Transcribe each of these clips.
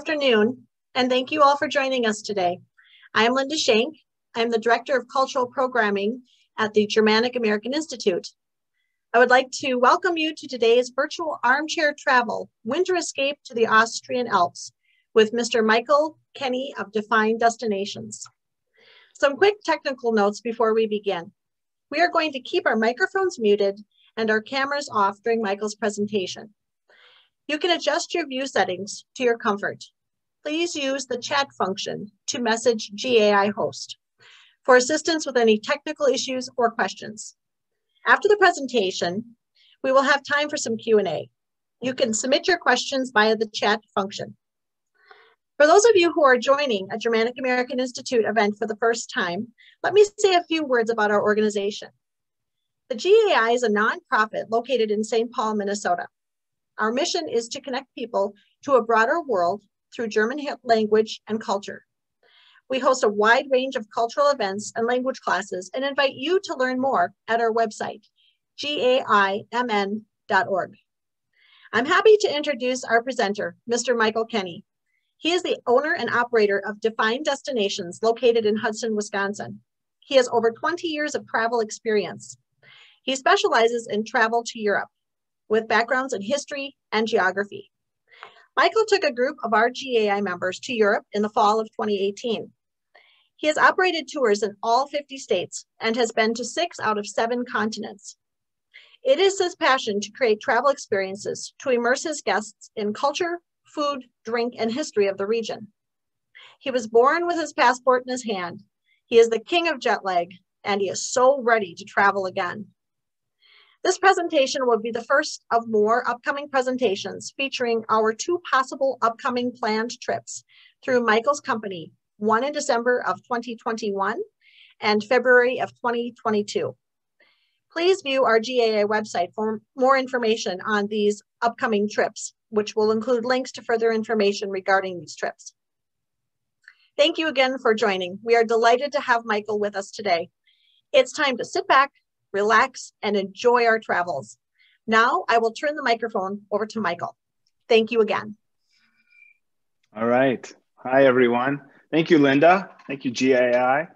afternoon, and thank you all for joining us today. I am Linda Shank. I'm the Director of Cultural Programming at the Germanic-American Institute. I would like to welcome you to today's virtual armchair travel, winter escape to the Austrian Alps with Mr. Michael Kenney of Defined Destinations. Some quick technical notes before we begin. We are going to keep our microphones muted and our cameras off during Michael's presentation. You can adjust your view settings to your comfort. Please use the chat function to message GAI host for assistance with any technical issues or questions. After the presentation, we will have time for some Q&A. You can submit your questions via the chat function. For those of you who are joining a Germanic-American Institute event for the first time, let me say a few words about our organization. The GAI is a nonprofit located in St. Paul, Minnesota. Our mission is to connect people to a broader world through German language and culture. We host a wide range of cultural events and language classes and invite you to learn more at our website, gaimn.org. I'm happy to introduce our presenter, Mr. Michael Kenney. He is the owner and operator of Defined Destinations located in Hudson, Wisconsin. He has over 20 years of travel experience. He specializes in travel to Europe, with backgrounds in history and geography. Michael took a group of our GAI members to Europe in the fall of 2018. He has operated tours in all 50 states and has been to 6 out of 7 continents. It is his passion to create travel experiences to immerse his guests in culture, food, drink, and history of the region. He was born with his passport in his hand. He is the king of jet lag, and he is so ready to travel again. This presentation will be the first of more upcoming presentations featuring our 2 possible upcoming planned trips through Michael's company, one in December of 2021 and February of 2022. Please view our GAA website for more information on these upcoming trips, which will include links to further information regarding these trips. Thank you again for joining. We are delighted to have Michael with us today. It's time to sit back, relax, and enjoy our travels. Now I will turn the microphone over to Michael. Thank you again. All right. Hi, everyone. Thank you, Linda. Thank you, GAI.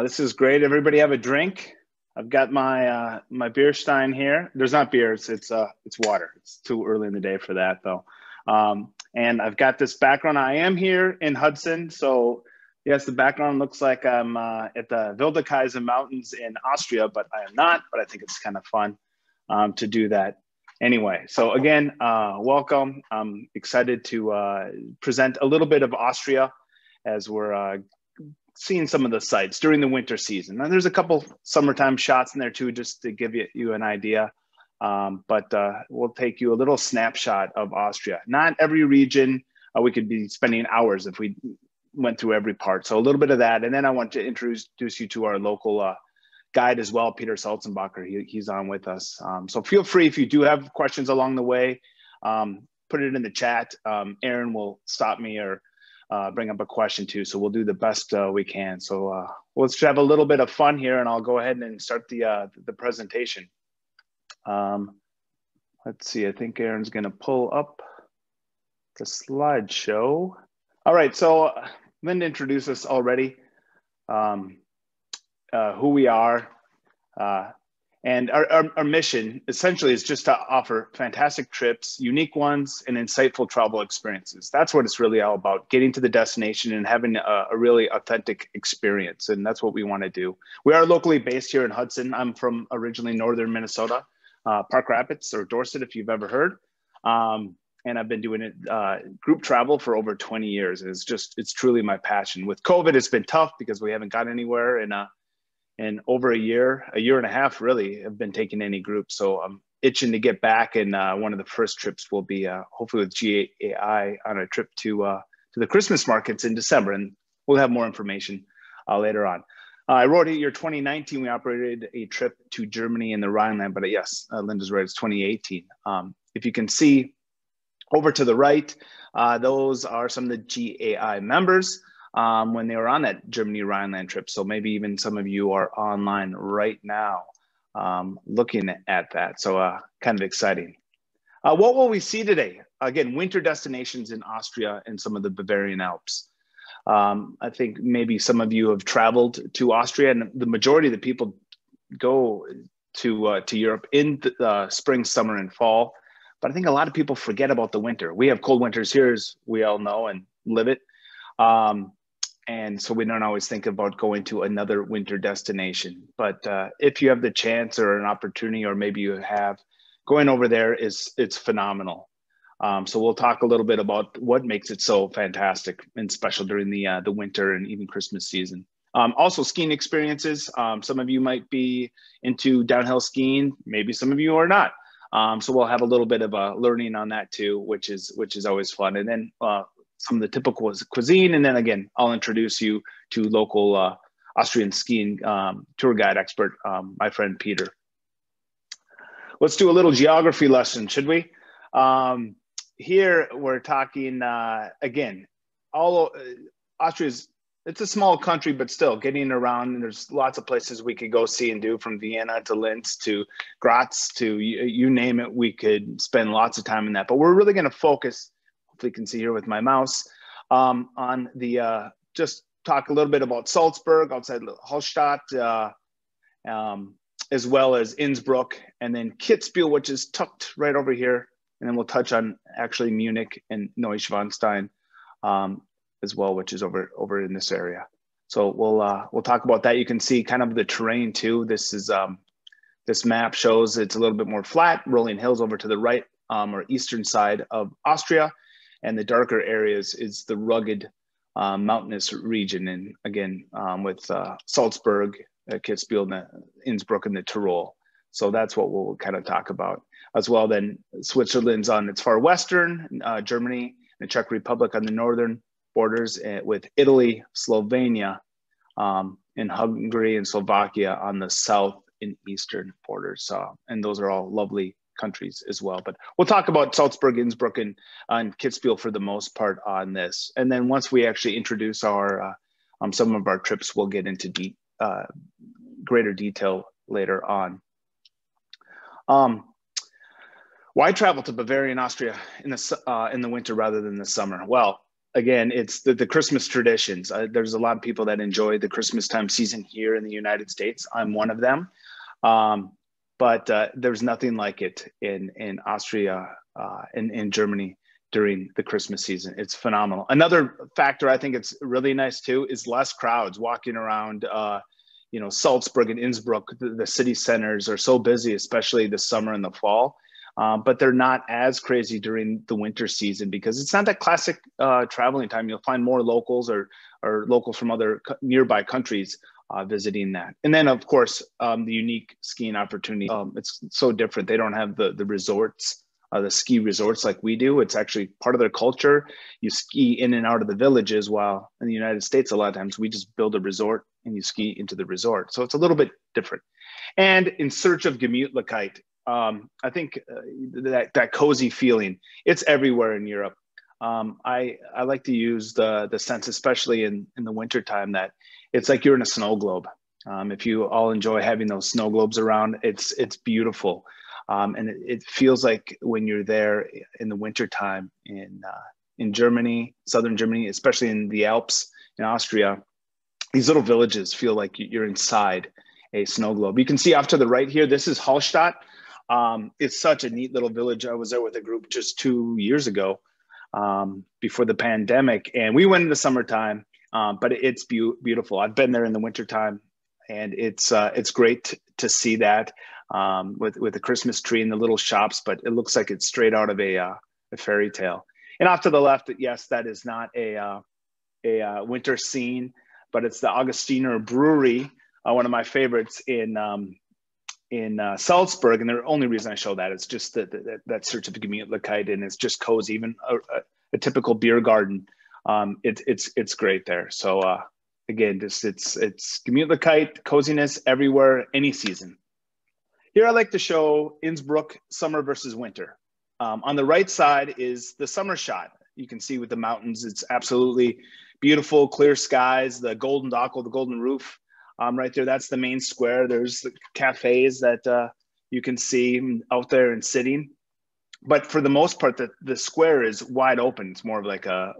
This is great. Everybody have a drink. I've got my my beer stein here. There's not beer, it's water. It's too early in the day for that, though. And I've got this background. I am here in Hudson, so yes, the background looks like I'm at the Wildekaiser Mountains in Austria, but I am not, but I think it's kind of fun to do that. Anyway, so again, welcome. I'm excited to present a little bit of Austria as we're seeing some of the sites during the winter season. And there's a couple summertime shots in there too, just to give you an idea. But we'll take you a little snapshot of Austria. Not every region, we could be spending hours if we went through every part. So a little bit of that. And then I want to introduce you to our local guide as well, Peter Salzenbacher. He's on with us. So feel free, if you do have questions along the way, put it in the chat. Aaron will stop me or bring up a question too. So we'll do the best we can. So let's have a little bit of fun here, and I'll go ahead and start the presentation. Let's see, I think Aaron's gonna pull up the slideshow. All right, so Linda introduced us already, who we are, and our mission essentially is just to offer fantastic trips, unique ones, and insightful travel experiences. That's what it's really all about, getting to the destination and having a really authentic experience, and that's what we want to do. We are locally based here in Hudson. I'm from originally northern Minnesota, Park Rapids or Dorset, if you've ever heard. And I've been doing it group travel for over 20 years. And it's truly my passion. With COVID, it's been tough because we haven't got anywhere in over a year and a half, really, have been taking any groups. So I'm itching to get back. And one of the first trips will be hopefully with GAI on a trip to the Christmas markets in December. And we'll have more information later on. I wrote it year 2019, we operated a trip to Germany and the Rhineland, but yes, Linda's right, it's 2018. If you can see over to the right, those are some of the GAI members when they were on that Germany Rhineland trip. So maybe even some of you are online right now looking at that. So kind of exciting. What will we see today? again, winter destinations in Austria and some of the Bavarian Alps. I think maybe some of you have traveled to Austria, and the majority of the people go to Europe in the spring, summer, and fall. But I think a lot of people forget about the winter. We have cold winters here, as we all know and live it. And so we don't always think about going to another winter destination. But if you have the chance or an opportunity, or maybe you have, going over there it's phenomenal. So we'll talk a little bit about what makes it so fantastic and special during the winter and even Christmas season. Also skiing experiences. Some of you might be into downhill skiing, maybe some of you are not. So we'll have a little bit of a learning on that too, which is always fun. And then some of the typical cuisine. And then again, I'll introduce you to local Austrian skiing tour guide expert, my friend Peter. Let's do a little geography lesson, should we? Here we're talking, again, Austria's, it's a small country, but still getting around. And there's lots of places we could go see and do, from Vienna to Linz to Graz to you name it. We could spend lots of time in that. But we're really going to focus, hopefully you can see here with my mouse, on the, just talk a little bit about Salzburg outside Hallstatt, as well as Innsbruck, and then Kitzbühel, which is tucked right over here. And then we'll touch on actually Munich and Neuschwanstein as well, which is over in this area. So we'll talk about that. You can see kind of the terrain too. This is this map shows it's a little bit more flat, rolling hills over to the right or eastern side of Austria, and the darker areas is the rugged mountainous region. And again, with Salzburg, Kitzbühel, Innsbruck, and the Tyrol. So that's what we'll kind of talk about as well. Then Switzerland's on its far western, Germany and the Czech Republic on the northern borders, with Italy, Slovenia, and Hungary and Slovakia on the south and eastern borders. And those are all lovely countries as well. But we'll talk about Salzburg, Innsbruck, and Kitzbühel for the most part on this. And then once we actually introduce our some of our trips, we'll get into greater detail later on. Why travel to Bavaria and Austria in the winter rather than the summer? Well, again, it's the Christmas traditions. There's a lot of people that enjoy the Christmas time season here in the United States. I'm one of them. But there's nothing like it in Austria and in Germany during the Christmas season. It's phenomenal. Another factor I think it's really nice too is less crowds walking around. Salzburg and Innsbruck, the city centers are so busy, especially the summer and the fall. But they're not as crazy during the winter season because it's not that classic traveling time. You'll find more locals or locals from other nearby countries visiting that. And then, of course, the unique skiing opportunity. It's so different. They don't have the resorts, the ski resorts like we do. It's actually part of their culture. You ski in and out of the villages, while in the United States, a lot of times we just build a resort and you ski into the resort. So it's a little bit different. And in search of Gemütlichkeit, I think that cozy feeling, it's everywhere in Europe. I like to use the sense, especially in the wintertime, that it's like you're in a snow globe. If you all enjoy having those snow globes around, it's beautiful. And it feels like when you're there in the wintertime in Germany, southern Germany, especially in the Alps in Austria, these little villages feel like you're inside a snow globe. You can see off to the right here, this is Hallstatt. It's such a neat little village. I was there with a group just 2 years ago before the pandemic, and we went in the summertime, but it's beautiful. I've been there in the wintertime, and it's great to see that with the Christmas tree and the little shops, but it looks like it's straight out of a fairy tale. And off to the left, yes, that is not a winter scene, but it's the Augustiner Brewery, one of my favorites in Salzburg. And the only reason I show that is just that search of Gemütlichkeit, and it's just cozy. Even a typical beer garden, it's great there. So again, it's Gemütlichkeit, coziness everywhere, any season. Here I like to show Innsbruck summer versus winter. On the right side is the summer shot. You can see with the mountains, it's absolutely beautiful, clear skies, the golden Dackel, the golden roof. Right there, that's the main square. There's the cafes that you can see out there and sitting. but for the most part, the square is wide open. It's more of like a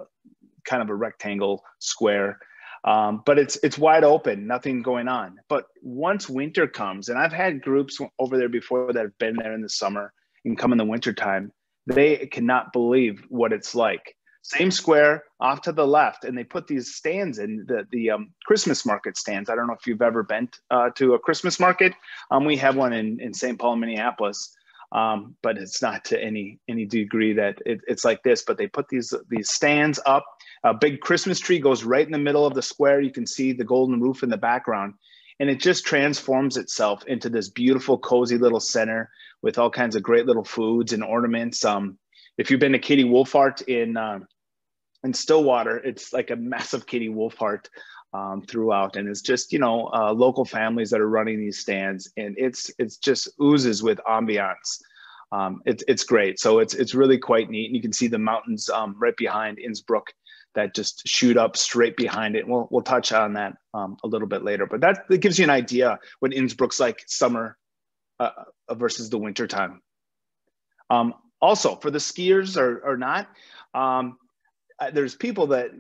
kind of a rectangle square. But it's wide open, nothing going on. But once winter comes, and I've had groups over there before that have been there in the summer and come in the wintertime, they cannot believe what it's like. Same square off to the left, and they put these stands in, the Christmas market stands. I don't know if you've ever been to a Christmas market. We have one in St. Paul, Minneapolis, but it's not to any degree that it's like this. But they put these stands up. A big Christmas tree goes right in the middle of the square. You can see the golden roof in the background, and it just transforms itself into this beautiful, cozy little center with all kinds of great little foods and ornaments. If you've been to Katie Wolfhart in Stillwater, it's like a massive Katie Wolfhart throughout, and it's just local families that are running these stands, and it's just oozes with ambiance. It's great. So it's really quite neat, and you can see the mountains right behind Innsbruck that just shoot up straight behind it. We'll touch on that a little bit later, but that gives you an idea what Innsbruck's like summer versus the winter time. Also, for the skiers or not, there's people that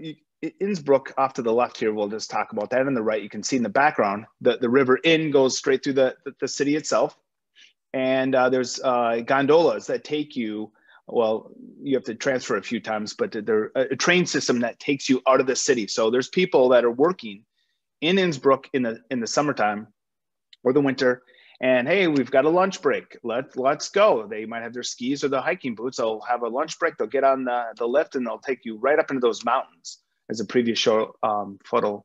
Innsbruck off to the left here. We'll just talk about that. On the right, you can see in the background the river Inn goes straight through the city itself, and there's gondolas that take you. Well, you have to transfer a few times, but there's a train system that takes you out of the city. So there's people that are working in Innsbruck in the summertime or the winter, and hey, we've got a lunch break. Let's go. They might have their skis or their hiking boots. They'll have a lunch break. They'll get on the lift, and they'll take you right up into those mountains. As a previous photo,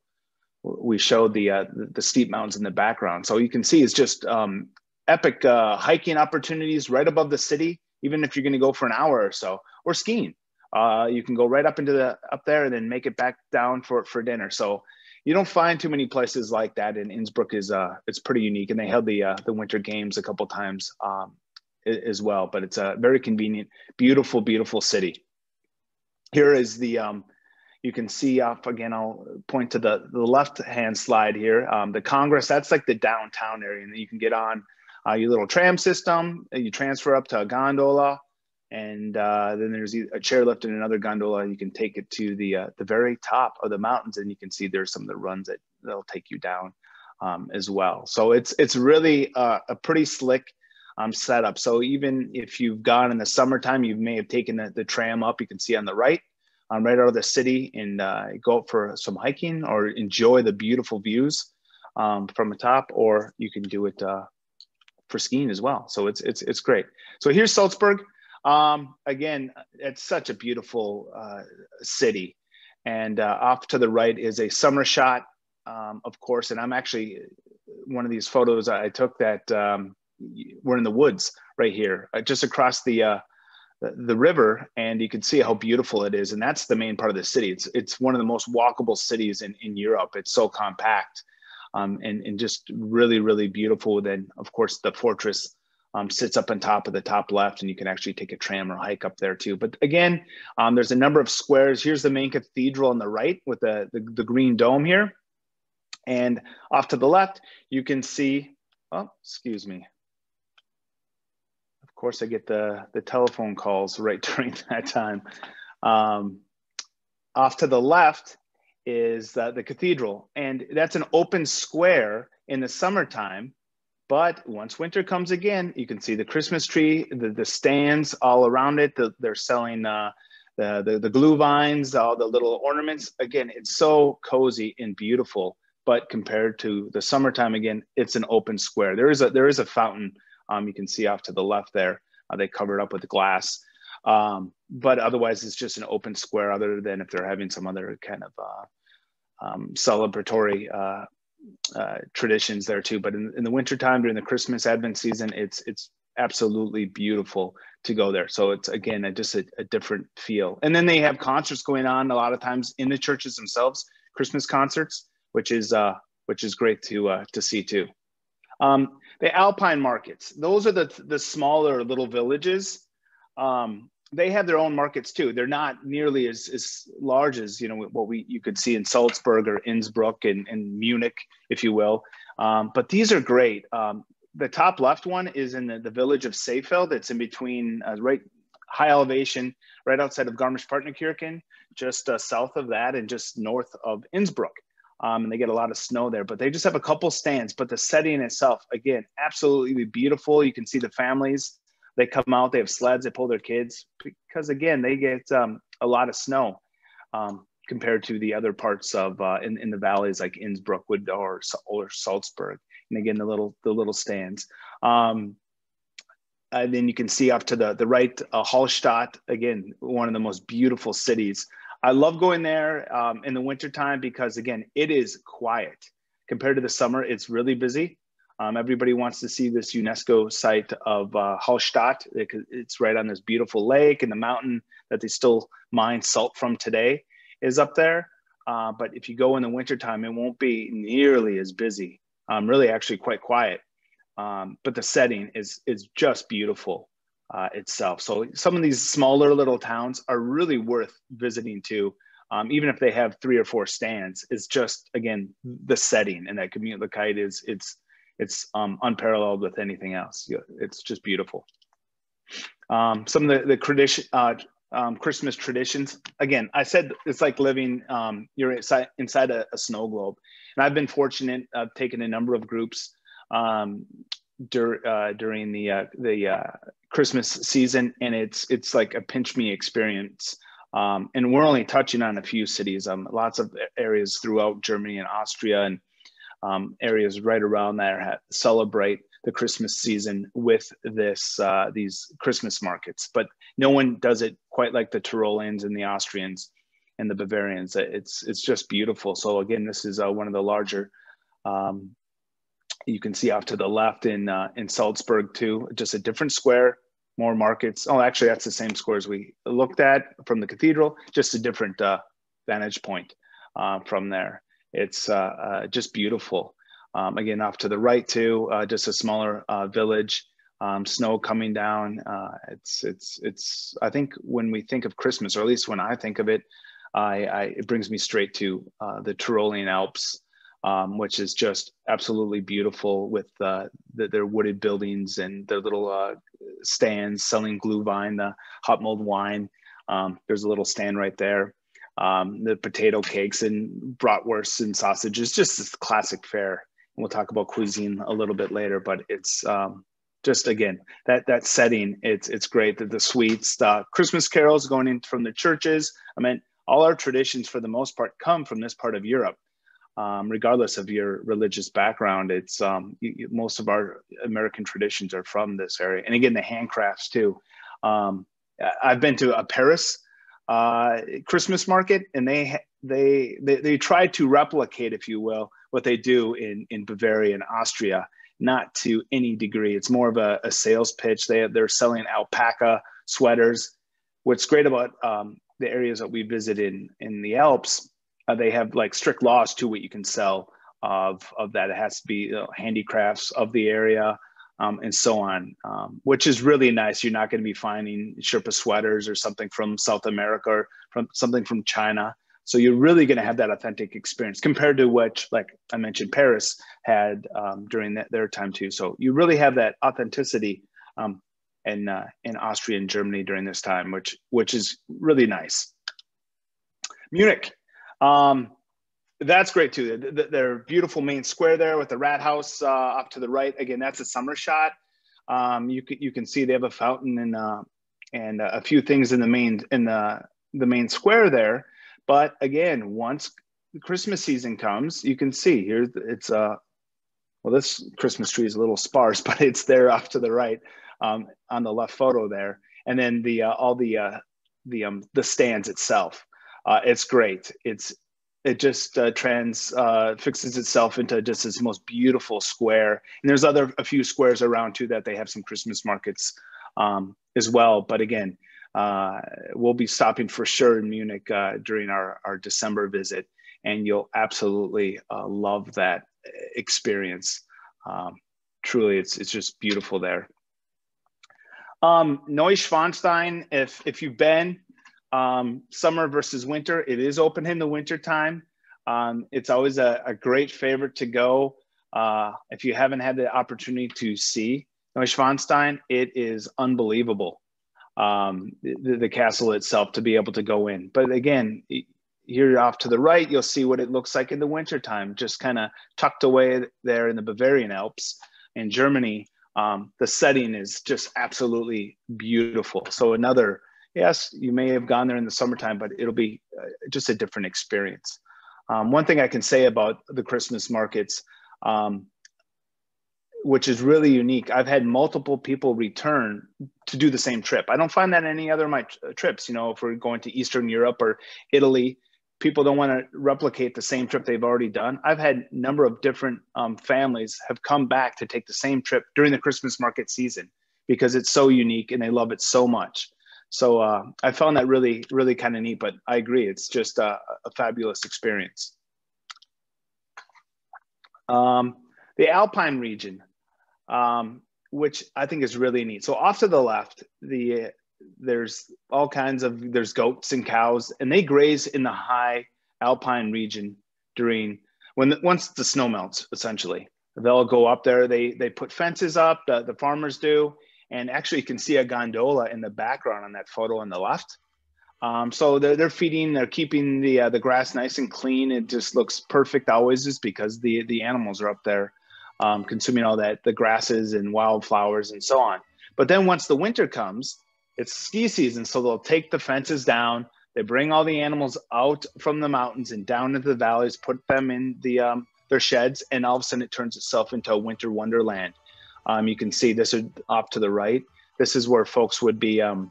we showed the steep mountains in the background. So you can see it's just epic hiking opportunities right above the city. Even if you're going to go for an hour or so, or skiing, you can go right up there and then make it back down for dinner. So you don't find too many places like that. And Innsbruck it's pretty unique, and they held the Winter Games a couple times as well. But it's a very convenient, beautiful, beautiful city. Here is you can see off again. I'll point to the left-hand slide here. The Congress, that's like the downtown area, and you can get on your little tram system. You transfer up to a gondola, and then there's a chairlift and another gondola. You can take it to the very top of the mountains, and you can see there's some of the runs that'll take you down as well. So it's really a pretty slick setup. So even if you've gone in the summertime, you may have taken the tram up. You can see on the right, right out of the city, and go up for some hiking or enjoy the beautiful views from the top, or you can do it for skiing as well. So it's great. So here's Salzburg. Again, it's such a beautiful city, and off to the right is a summer shot, of course. And I'm actually, one of these photos I took that we're in the woods right here, just across the river, and you can see how beautiful it is. And that's the main part of the city. It's one of the most walkable cities in Europe. It's so compact. And just really, really beautiful. Then, of course, the fortress sits up on top of the top left, and you can actually take a tram or hike up there too. But again, there's a number of squares. Here's the main cathedral on the right with the green dome here. And off to the left, you can see, oh, excuse me. Of course, I get the telephone calls right during that time. Off to the left is the cathedral, and that's an open square in the summertime. But once winter comes again, you can see the Christmas tree, the stands all around it. They're selling the glue vines, all the little ornaments. Again, it's so cozy and beautiful. But compared to the summertime, again, it's an open square. There is a fountain you can see off to the left there. They covered up with glass. But otherwise, it's just an open square, other than if they're having some other kind of celebratory traditions there too. But in the wintertime, during the Christmas Advent season, it's absolutely beautiful to go there. So it's, again, just a different feel. And then they have concerts going on a lot of times in the churches themselves, Christmas concerts, which is great to see too. The Alpine Markets, those are the smaller little villages. They have their own markets too. They're not nearly as large as what you could see in Salzburg or Innsbruck and Munich, if you will. But these are great. The top left one is in the village of Seefeld. It's in between, right high elevation right outside of Garmisch-Partenkirchen, just south of that and just north of Innsbruck. And they get a lot of snow there, but they just have a couple stands. But the setting itself, again, absolutely beautiful. You can see the families. They come out, they have sleds, they pull their kids because, again, they get a lot of snow compared to the other parts of in the valleys like Innsbruck or Salzburg. And again, the little stands. And then you can see off to the right, Hallstatt, again, one of the most beautiful cities. I love going there in the wintertime because, again, it is quiet. Compared to the summer, it's really busy. Everybody wants to see this UNESCO site of Hallstatt. It's right on this beautiful lake, and the mountain that they still mine salt from today is up there. But if you go in the wintertime, it won't be nearly as busy. Really, actually quite quiet. But the setting is just beautiful itself. So some of these smaller little towns are really worth visiting too. Even if they have 3 or 4 stands, it's just, again, the setting and that Gemütlichkeit it's unparalleled with anything else. It's just beautiful. Some of the Christmas traditions. Again, I said it's like living, you're inside a snow globe. And I've been fortunate. I've taken a number of groups during the Christmas season, and it's like a pinch me experience. And we're only touching on a few cities, lots of areas throughout Germany and Austria, and areas right around there celebrate the Christmas season with these Christmas markets. But no one does it quite like the Tyroleans and the Austrians and the Bavarians. It's just beautiful. So again, this is one of the larger. You can see off to the left in Salzburg too, just a different square, more markets. Oh, actually, that's the same square as we looked at from the cathedral, just a different vantage point from there. It's just beautiful. Again, off to the right too, just a smaller village, snow coming down. It's. I think when we think of Christmas, or at least when I think of it, it brings me straight to the Tyrolean Alps, which is just absolutely beautiful with their wooded buildings and their little stands selling Glühwein, the hot mulled wine. There's a little stand right there. The potato cakes and bratwursts and sausages, just this classic fare. And we'll talk about cuisine a little bit later, but it's just, again, that setting, it's great. The sweets, the Christmas carols going in from the churches. I mean, all our traditions for the most part come from this part of Europe. Regardless of your religious background, it's most of our American traditions are from this area. And again, the handcrafts too. I've been to a Paris Christmas market, and they try to replicate, if you will, what they do in Bavaria and Austria, not to any degree. It's more of a sales pitch. They're selling alpaca sweaters. What's great about the areas that we visited in the Alps, they have like strict laws to what you can sell of that. It has to be handicrafts of the area, and so on, which is really nice. You're not going to be finding Sherpa sweaters or something from South America or something from China. So you're really going to have that authentic experience compared to what, like I mentioned, Paris had during their time too. So you really have that authenticity in Austria and Germany during this time, which is really nice. Munich. That's great too. Their beautiful main square there with the rat house up to the right. Again, that's a summer shot. You can see they have a fountain and a few things in the main square there. But again, once the Christmas season comes, you can see here it's well, this Christmas tree is a little sparse, but it's there off to the right on the left photo there. And then all the stands itself. It's great. It just fixes itself into just this most beautiful square. And there's a few squares around too that they have some Christmas markets as well. But again, we'll be stopping for sure in Munich during our December visit, and you'll absolutely love that experience. Truly, it's just beautiful there. Neuschwanstein, if you've been, summer versus winter, it is open in the winter time. It's always a great favorite to go. If you haven't had the opportunity to see Neuschwanstein, it is unbelievable. the castle itself to be able to go in. But again, here off to the right, you'll see what it looks like in the wintertime, just kind of tucked away there in the Bavarian Alps in Germany. The setting is just absolutely beautiful. So another, yes, you may have gone there in the summertime, but it'll be just a different experience. One thing I can say about the Christmas markets, which is really unique, I've had multiple people return to do the same trip. I don't find that in any other of my trips. You know, if we're going to Eastern Europe or Italy, people don't want to replicate the same trip they've already done. I've had a number of different families have come back to take the same trip during the Christmas market season because it's so unique and they love it so much. So I found that really, really kind of neat, but I agree. It's just a fabulous experience. The Alpine region, which I think is really neat. So off to the left, there's all kinds of, there's goats and cows, and they graze in the high Alpine region once the snow melts, essentially. They'll go up there, they put fences up, the farmers do, and actually you can see a gondola in the background on that photo on the left. So they're feeding, they're keeping the grass nice and clean. It just looks perfect always, just because the animals are up there consuming all that, the grasses and wildflowers and so on. But then once the winter comes, it's ski season, so they'll take the fences down. They bring all the animals out from the mountains and down into the valleys, put them in their sheds, and all of a sudden it turns itself into a winter wonderland. You can see this is off to the right. This is where folks would be, you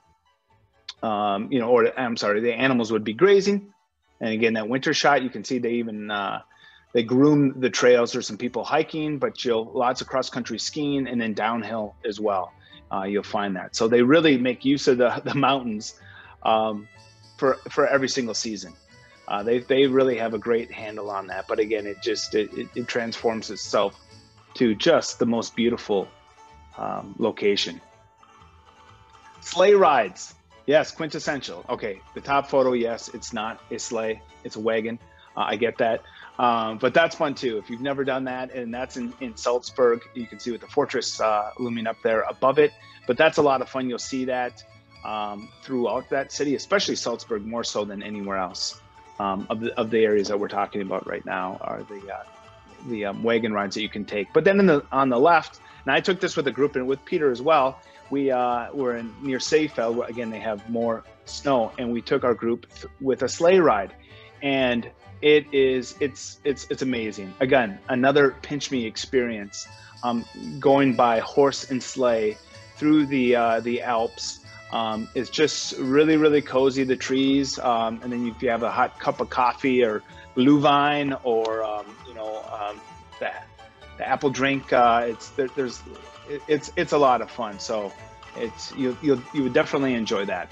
know, or I'm sorry, the animals would be grazing. And again, that winter shot, you can see they even, they groom the trails. There's some people hiking, but lots of cross-country skiing, and then downhill as well. You'll find that. So they really make use of the mountains for every single season. They really have a great handle on that. But again, it transforms itself to just the most beautiful location. Sleigh rides. Yes, quintessential. Okay, the top photo, yes, it's not a sleigh, it's a wagon. I get that. But that's fun too. If you've never done that, and that's in Salzburg, you can see with the fortress looming up there above it. But that's a lot of fun. You'll see that throughout that city, especially Salzburg, more so than anywhere else. Of the areas that we're talking about right now are the wagon rides that you can take. But then on the left, and I took this with a group and with Peter as well, we were near Seefeld, where again they have more snow, and we took our group with a sleigh ride, and it's amazing. Again, another pinch me experience, going by horse and sleigh through the Alps. It's just really, really cozy, the trees, and then if you have a hot cup of coffee or Glühwein or you know, the apple drink, it's a lot of fun. So you would definitely enjoy that.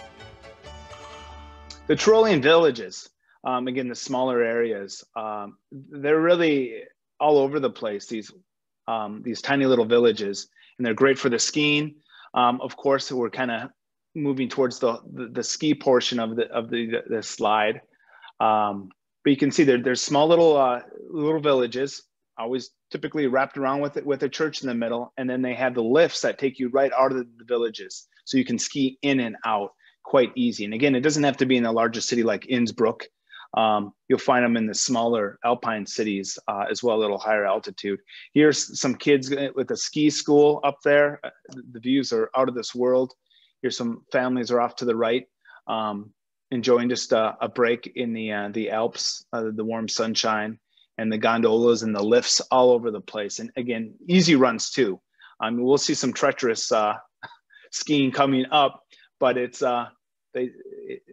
The Tyrolean villages, again, the smaller areas, they're really all over the place. These tiny little villages, and they're great for the skiing. Of course, we're kind of moving towards the ski portion of the slide, but you can see there's small little villages, always typically wrapped around with a church in the middle, and then they have the lifts that take you right out of the villages, so you can ski in and out quite easy. And again, it doesn't have to be in the largest city like Innsbruck. You'll find them in the smaller alpine cities as well, a little higher altitude. Here's some kids with a ski school up there. The views are out of this world. Here's some families are off to the right, enjoying just a break in the Alps, the warm sunshine, and the gondolas and the lifts all over the place. And again, easy runs too. We'll see some treacherous skiing coming up, but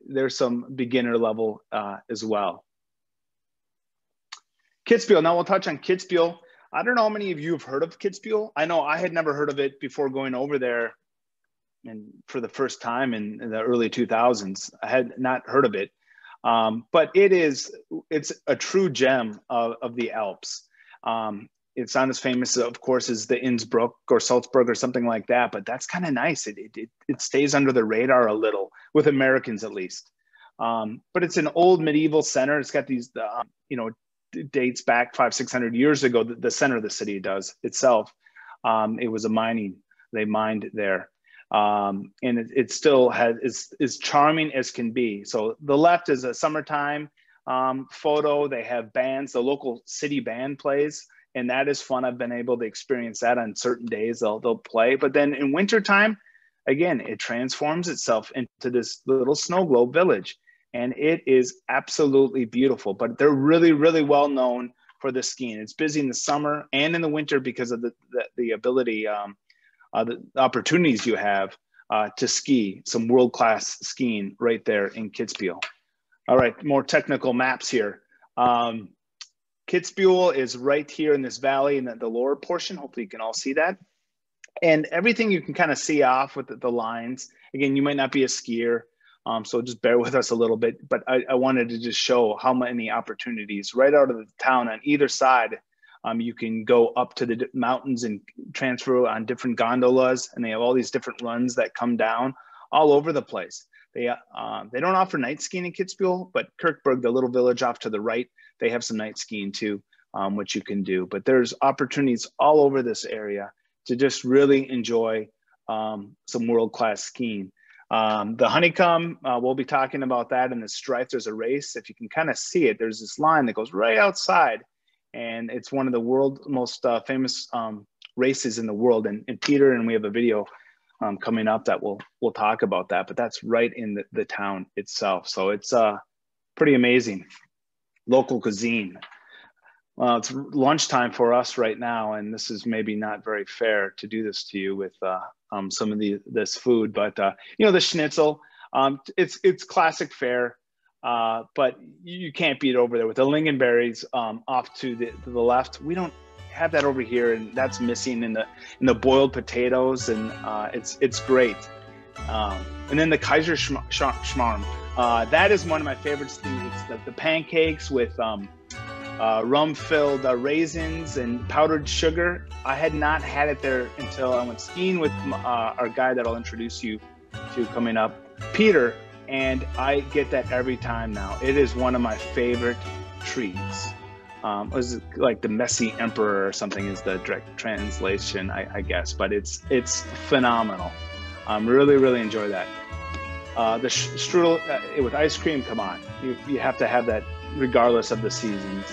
there's some beginner level as well. Kitzbühel. Now we'll touch on Kitzbühel. I don't know how many of you have heard of Kitzbühel. I know I had never heard of it before going over there, and for the first time in the early 2000s, I had not heard of it. But it's a true gem of the Alps. It's not as famous, of course, as the Innsbruck or Salzburg or something like that, but that's kind of nice. It stays under the radar a little, with Americans at least. But it's an old medieval center. It's got these, you know, dates back 500-600 years ago. The center of the city does itself. It was they mined there. And it still is charming as can be. So the left is a summertime photo. They have bands, the local city band plays, and that is fun. I've been able to experience that on certain days. They'll play, but then in wintertime, again, it transforms itself into this little snow globe village, and it is absolutely beautiful. But they're really, really well known for the skiing. It's busy in the summer and in the winter because of the ability, the opportunities you have to ski, some world-class skiing right there in Kitzbühel. All right, more technical maps here. Kitzbühel is right here in this valley in the lower portion. Hopefully you can all see that. And everything you can kind of see off with the lines. Again, you might not be a skier, so just bear with us a little bit, but I wanted to just show how many opportunities right out of the town on either side. You can go up to the mountains and transfer on different gondolas, and they have all these different runs that come down all over the place. They don't offer night skiing in Kitzbühel, but Kirchberg, the little village off to the right, they have some night skiing too, which you can do. But there's opportunities all over this area to just really enjoy some world-class skiing. The honeycomb, we'll be talking about that in the stripe. There's a race. If you can kind of see it, there's this line that goes right outside, and it's one of the world's most famous races in the world. And Peter, and we have a video coming up that we'll talk about that, but that's right in the town itself. So it's pretty amazing. Local cuisine. Well, it's lunchtime for us right now, and this is maybe not very fair to do this to you with some of this food, but you know, the schnitzel, it's classic fare, but you can't beat it over there with the lingonberries off to the left. We don't have that over here, and that's missing in the boiled potatoes, and it's great. And then the Kaiser Schmarrn, that is one of my favorites. It's the pancakes with rum-filled raisins and powdered sugar. I had not had it there until I went skiing with our guy that I'll introduce you to coming up, Peter, and I get that every time now. It is one of my favorite treats. It was like the messy emperor or something is the direct translation, I guess, but it's phenomenal. Really, really enjoy that. The strudel with ice cream, come on. You have to have that regardless of the seasons.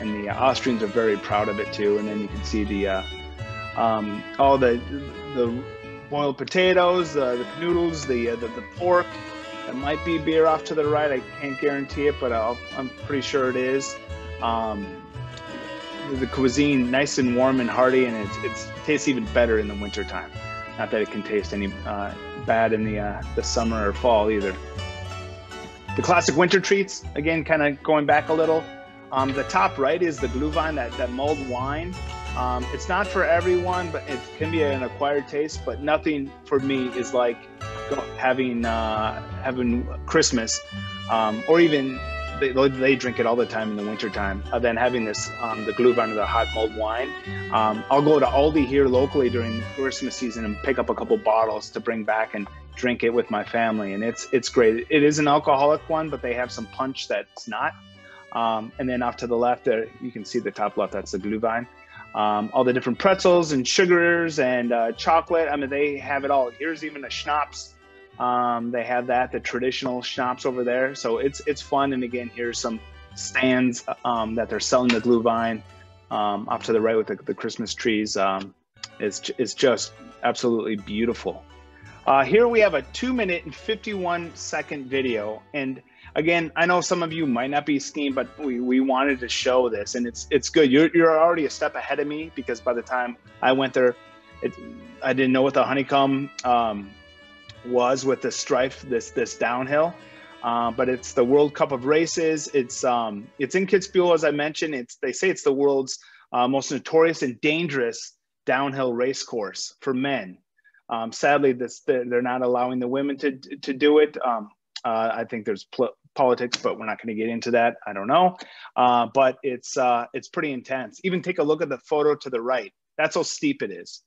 And the Austrians are very proud of it too. And then you can see all the boiled potatoes, the noodles, the pork. That might be beer off to the right. I can't guarantee it, but I'm pretty sure it is. The cuisine, nice and warm and hearty, and it tastes even better in the wintertime. Not that it can taste any bad in the summer or fall either. The classic winter treats, again, kind of going back a little. The top right is the Glühwein, that mulled wine. It's not for everyone, but it can be an acquired taste, but nothing for me is like having Christmas, or even they drink it all the time in the wintertime. Then having this, the Glühwein, or the hot mulled wine. I'll go to Aldi here locally during Christmas season and pick up a couple bottles to bring back and drink it with my family, and it's great. It is an alcoholic one, but they have some punch that's not. And then off to the left there, you can see the top left, that's the Glühwein. All the different pretzels and sugars and chocolate. I mean, they have it all. Here's even a schnapps. They have the traditional schnapps over there. So it's fun. And again, here's some stands that they're selling the Glühwein off to the right with the Christmas trees. It's just absolutely beautiful. Here we have a 2-minute and 51-second video. And again, I know some of you might not be skiing, but we wanted to show this, and it's good. You're already a step ahead of me, because by the time I went there, I didn't know what the honeycomb was with the strife, this downhill. But it's the World Cup of Races. It's in Kitzbühel, as I mentioned. They say it's the world's most notorious and dangerous downhill race course for men. Sadly, they're not allowing the women to do it. I think there's politics, but we're not going to get into that. I don't know. But it's pretty intense. Even take a look at the photo to the right. That's how steep it is.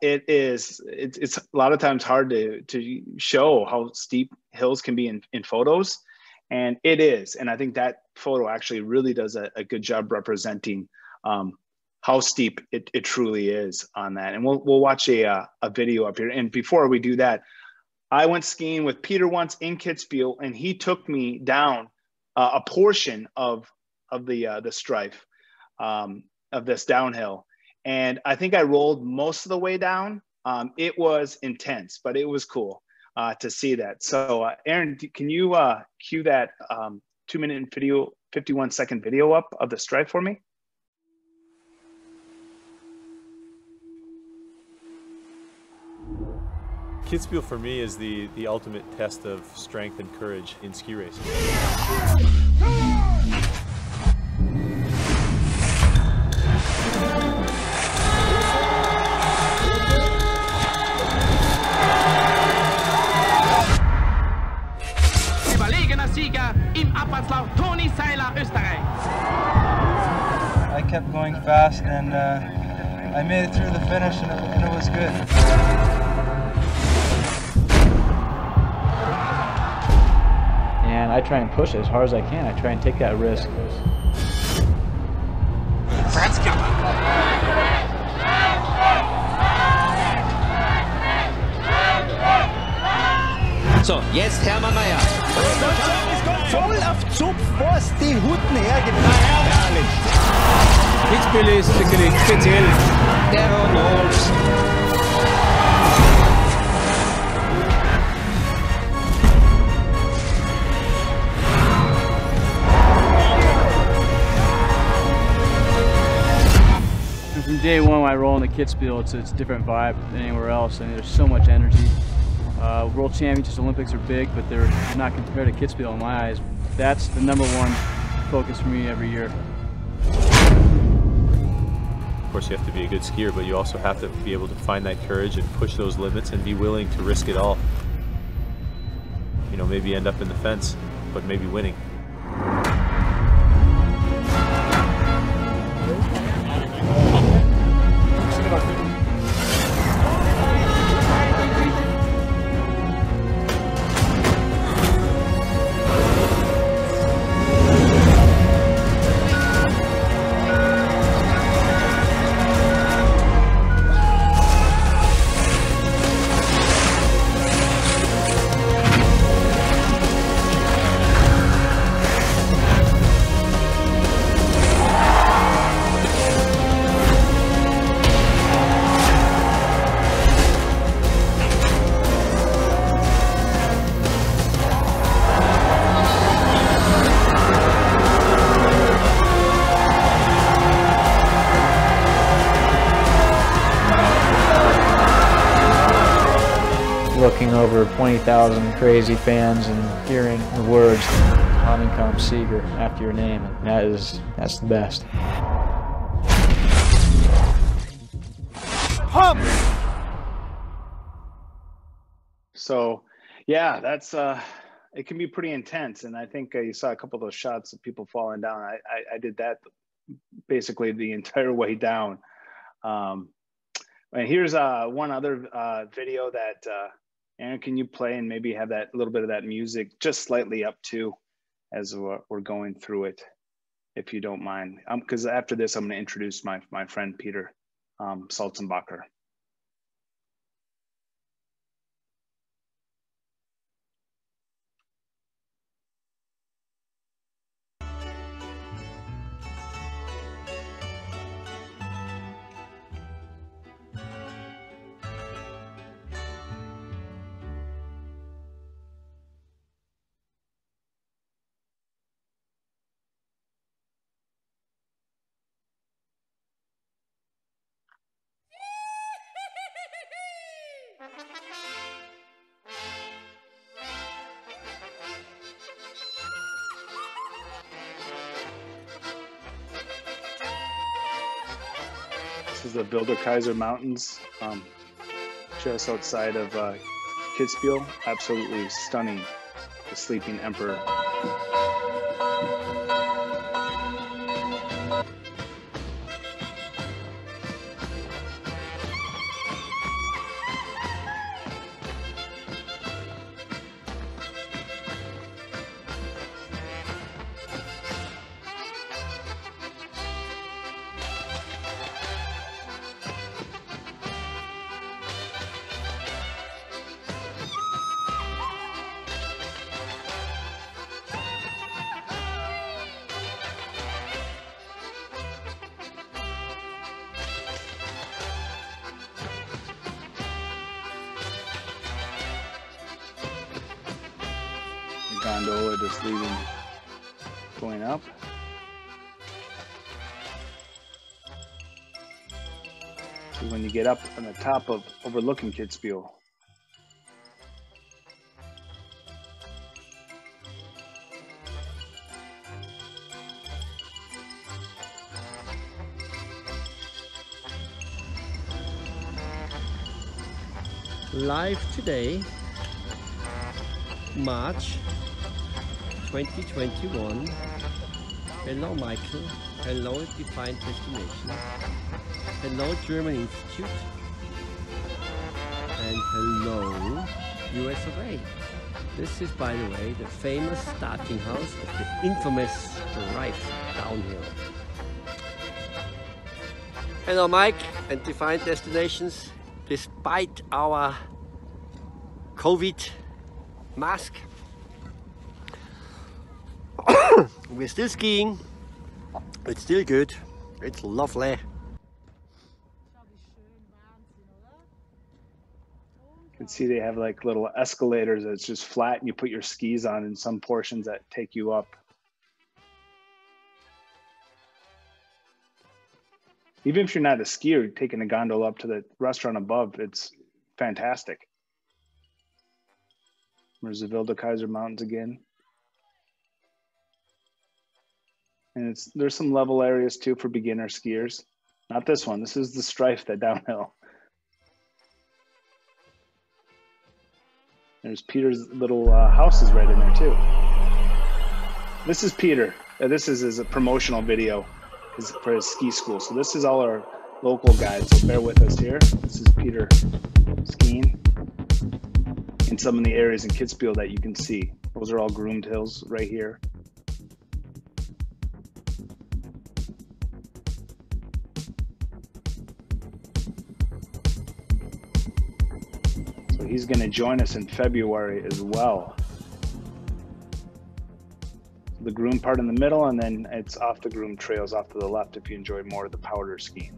It's a lot of times hard to show how steep hills can be in photos. And it is. And I think that photo actually really does a good job representing how steep it truly is on that. And we'll watch a video up here. And before we do that, I went skiing with Peter once in Kitzbühel, and he took me down a portion of the strife of this downhill. And I think I rolled most of the way down. It was intense, but it was cool to see that. So Aaron, can you cue that 2-minute video, 51-second video up of the strife for me? Kitzbühel for me is the ultimate test of strength and courage in ski racing. Überlegener Sieger im Abfahrtslauf Toni Seiler, Österreich. I kept going fast and I made it through the finish and it was good. And I try and push it as hard as I can. I try and take that risk. So, jetzt Hermann Mayer. Voll auf Zupfforst die Huten hergebracht. Herrlich. Kitzbühel ist sicherlich speziell. Der Rolls. From day one when I roll in the Kitzbühel, it's a different vibe than anywhere else. I mean, there's so much energy. World Championships, Olympics are big, but they're not compared to Kitzbühel in my eyes. That's the #1 focus for me every year. Of course, you have to be a good skier, but you also have to be able to find that courage and push those limits and be willing to risk it all. You know, maybe end up in the fence, but maybe winning. Looking over 20,000 crazy fans and hearing the words Honeycomb Sieger after your name, and that's the best. So yeah, that's it can be pretty intense, and I think you saw a couple of those shots of people falling down. I did that basically the entire way down. And here's one other video that Aaron, can you play and maybe have that little bit of that music just slightly up too as we're going through it, if you don't mind? Because after this, I'm going to introduce my friend Peter Salzenbacher. This is the Wilderkaiser Mountains, just outside of Kitzbühel. Absolutely stunning, the Sleeping Emperor. gondola just leaving, going up. So when you get up on the top of overlooking Kitzbühel. Live today, March 2021. Hello Michael, hello Defined Destination, hello German Institute, and hello US of A. This is, by the way, the famous starting house of the infamous Strife downhill. Hello Mike and Defined Destinations. Despite our COVID mask, we're still skiing. It's still good. It's lovely. You can see they have like little escalators that's just flat and you put your skis on, and some portions that take you up. Even if you're not a skier, taking a gondola up to the restaurant above, it's fantastic. There's the Wildekaiser Mountains again. And there's some level areas too for beginner skiers. Not this one, this is the Strife, that downhill. There's Peter's little houses right in there too. This is Peter. This is his promotional video for his ski school. So this is all our local guides, so bear with us here. This is Peter skiing in some of the areas in Kitzbühel that you can see. Those are all groomed hills right here. So he's going to join us in February as well. The groomed part in the middle, and then it's off the groomed trails off to the left if you enjoy more of the powder skiing.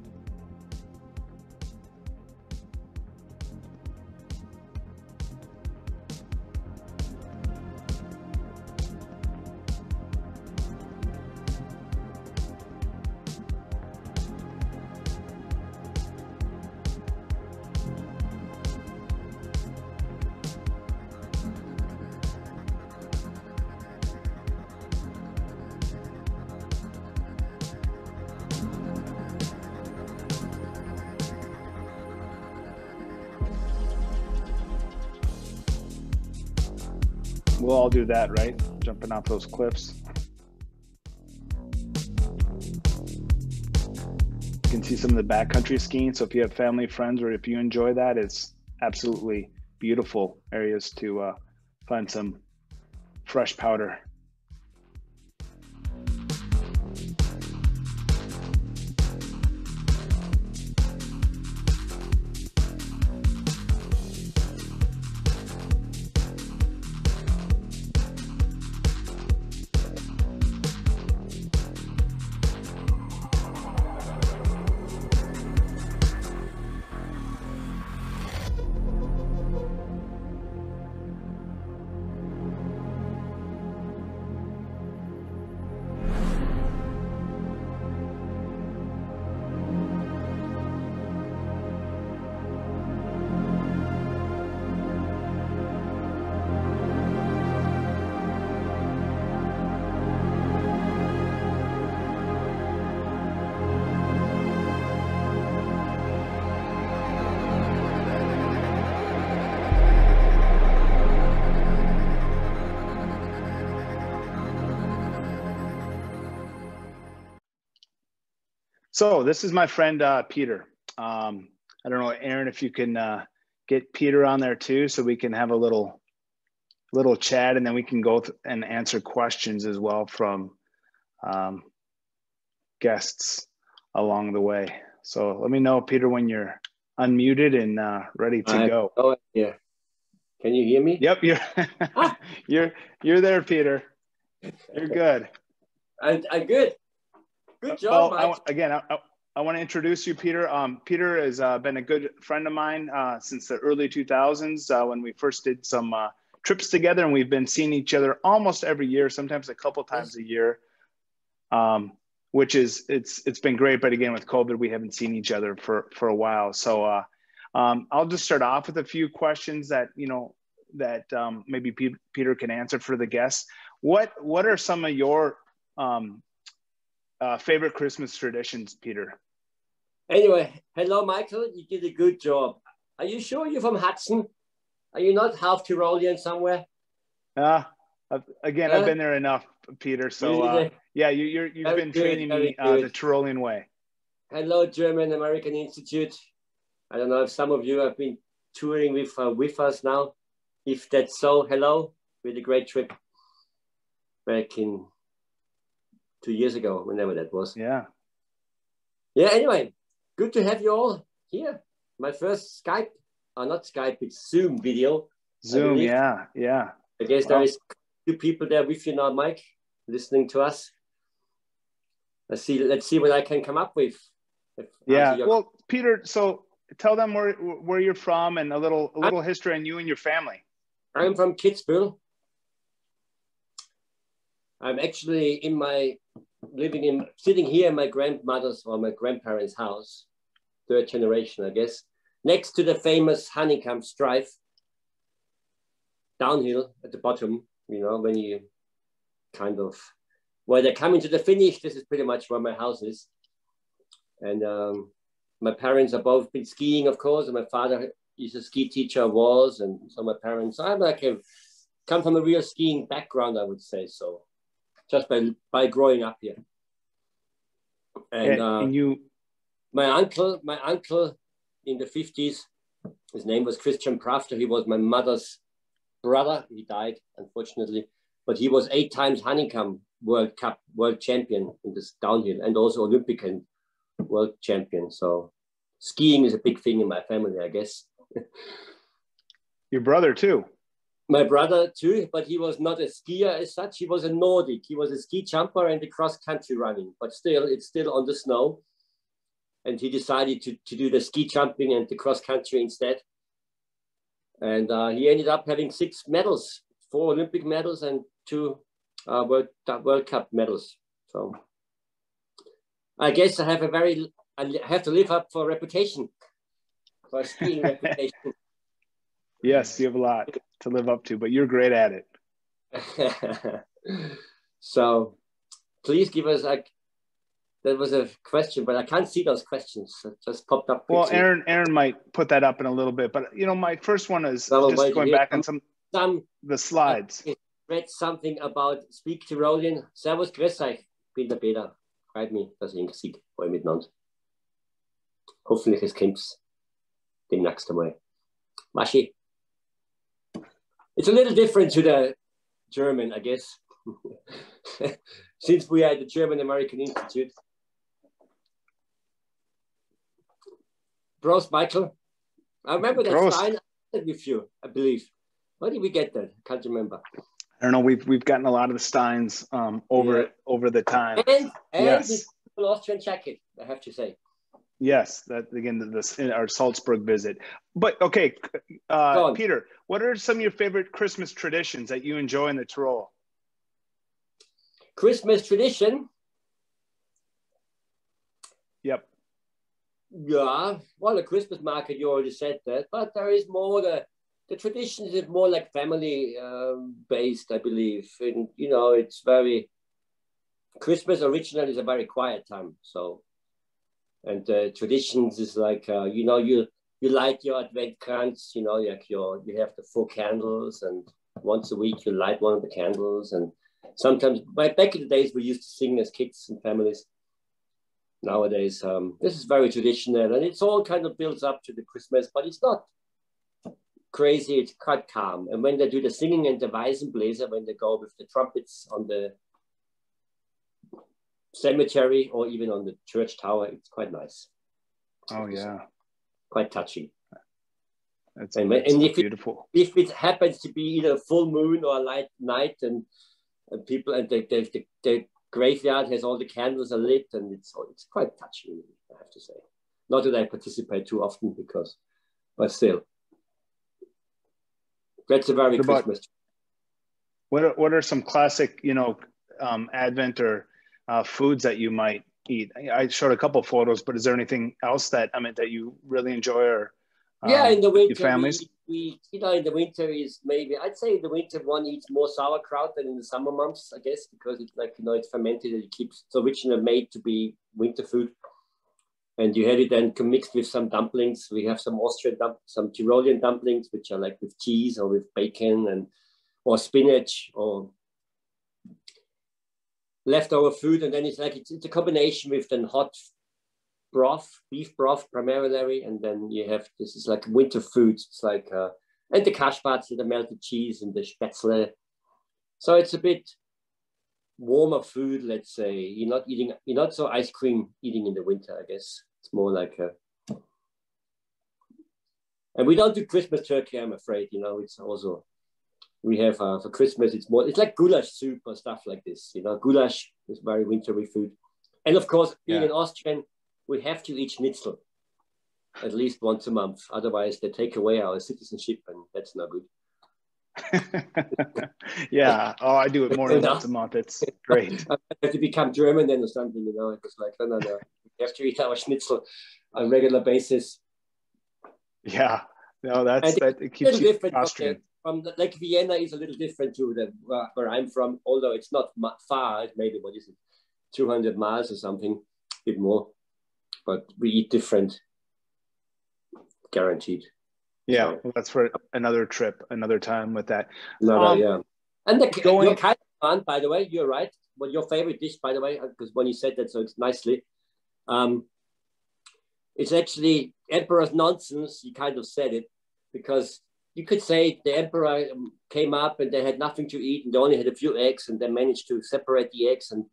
We'll all do that, right? Jumping off those cliffs. You can see some of the backcountry skiing. So if you have family, friends, or if you enjoy that, it's absolutely beautiful areas to find some fresh powder. So this is my friend, Peter. I don't know, Aaron, if you can get Peter on there too, so we can have a little chat, and then we can go and answer questions as well from guests along the way. So let me know, Peter, when you're unmuted and ready to go. Oh, yeah. Can you hear me? Yep, you're there, Peter. You're good. I'm good. Good job, Mike. I want to introduce you, Peter. Peter has been a good friend of mine since the early 2000s when we first did some trips together, and we've been seeing each other almost every year, sometimes a couple times a year, which is, it's been great. But again, with COVID, we haven't seen each other for a while. So I'll just start off with a few questions that, that maybe Peter can answer for the guests. What are some of your favorite Christmas traditions, Peter? Anyway, hello, Michael. You did a good job. Are you sure you're from Hudson? Are you not half Tyrolean somewhere? Again, I've been there enough, Peter. So yeah, you've been training me the Tyrolean way. Hello, German-American Institute. I don't know if some of you have been touring with us now. If that's so, hello. We had a great trip back in 2 years ago, whenever that was. Yeah. Yeah, anyway, good to have you all here. My first Skype, not Skype, it's Zoom video. Zoom, yeah. I guess there is a few people there with you now, Mike, listening to us. Let's see what I can come up with. Yeah, well, Peter, so tell them where you're from and a little history on you and your family. I'm from Kitzbühel. I'm actually sitting here in my grandmother's or my grandparents' house, third generation, I guess, next to the famous honeycomb stripe, downhill at the bottom, when you where they're coming to the finish. This is pretty much where my house is. And my parents have both been skiing, of course, and my father is a ski teacher, and so my parents, I'm come from a real skiing background, I would say, so just by growing up here. And you, my uncle in the 50s, his name was Christian Prafter. He was my mother's brother. He died, unfortunately, but he was 8 times honeycomb world champion in this downhill, and also Olympic and world champion. So skiing is a big thing in my family, I guess. Your brother too? My brother too, but he was not a skier as such. He was a Nordic. He was a ski jumper and a cross-country running, but it's still on the snow. And he decided to do the ski jumping and the cross-country instead. And he ended up having 6 medals, 4 Olympic medals and 2 World Cup medals. So I guess I have to live up for a reputation, for a skiing reputation. Yes, you have a lot to live up to, but you're great at it. So please give us that was a question, but I can't see those questions. It just popped up. Well, Aaron might put that up in a little bit, but my first one is just going back on the slides. I read something about Speak Tyrolean. Servus, grüß euch. Bin der Peter. Freut mich, dass ihr ihn seht, euch miteinander. Hoffentlich es kommt's demnächst einmal. Maschi. It's a little different to the German, I guess, since we are at the German-American Institute. Prost, Michael. I remember that sign with you, I believe. Where did we get that? I can't remember. I don't know. We've gotten a lot of the Steins over the time. And yes. this Austrian jacket, I have to say. Yes, that again, our Salzburg visit. But okay, Peter, what are some of your favorite Christmas traditions that you enjoy in the Tyrol? Christmas tradition? Yep. Yeah, well, the Christmas market, you already said that, but there is more, the tradition is more like family based, I believe. And, it's Christmas originally is a very quiet time, so. And traditions is like, you light your Advent crantz, you have the 4 candles, and once a week you light one of the candles. And sometimes, back in the days, we used to sing as kids and families. Nowadays, this is very traditional, and it's all kind of builds up to the Christmas, but it's not crazy, it's quite calm. And when they do the singing and the Weisenbläser, when they go with the trumpets on the cemetery or even on the church tower, it's quite nice. Oh yeah, quite touching. That's beautiful. If it happens to be either a full moon or a light night, and people and the graveyard has all the candles are lit, and it's quite touching, I have to say. Not that I participate too often but still, that's a very Christmas. What are some classic, Advent or foods that you might eat? I showed a couple photos, but is there anything else that you really enjoy, or yeah, in the winter, your families? we in the winter is maybe, I'd say in the winter one eats more sauerkraut than in the summer months, I guess, because it's like, it's fermented and it keeps, it's originally made to be winter food. And you have it then mixed with some dumplings. We have some some Tyrolean dumplings, which are like with cheese or with bacon or spinach or leftover food. And then it's like, it's a combination with then hot broth, beef broth primarily. And then you have, this is like winter foods. It's like, and the Kaspatzle, the melted cheese and the Spätzle. So it's a bit warmer food, let's say. You're not so ice cream eating in the winter, I guess. It's more like and we don't do Christmas turkey, I'm afraid. It's also, we have for Christmas, it's like goulash soup or stuff like this. Goulash is very wintry food. And of course, being an Austrian, we have to eat schnitzel at least once a month. Otherwise, they take away our citizenship, and that's not good. Yeah. Oh, I do it more than once a month. It's great. I have to become German then or something, It's like, no. We have to eat our schnitzel on a regular basis. Yeah. No, it keeps you Austrian. From like Vienna is a little different to where I'm from, although it's not far. It's maybe, 200 miles or something, a bit more. But we eat different, guaranteed. Yeah, well, that's for another trip, another time with that. Yeah. And your Kaiserschmarrn, by the way, you're right. Well, your favorite dish, by the way, because when you said that so it's nicely, it's actually emperor's nonsense. You kind of said it, because you could say the emperor came up and they had nothing to eat and they only had a few eggs, and they managed to separate the eggs and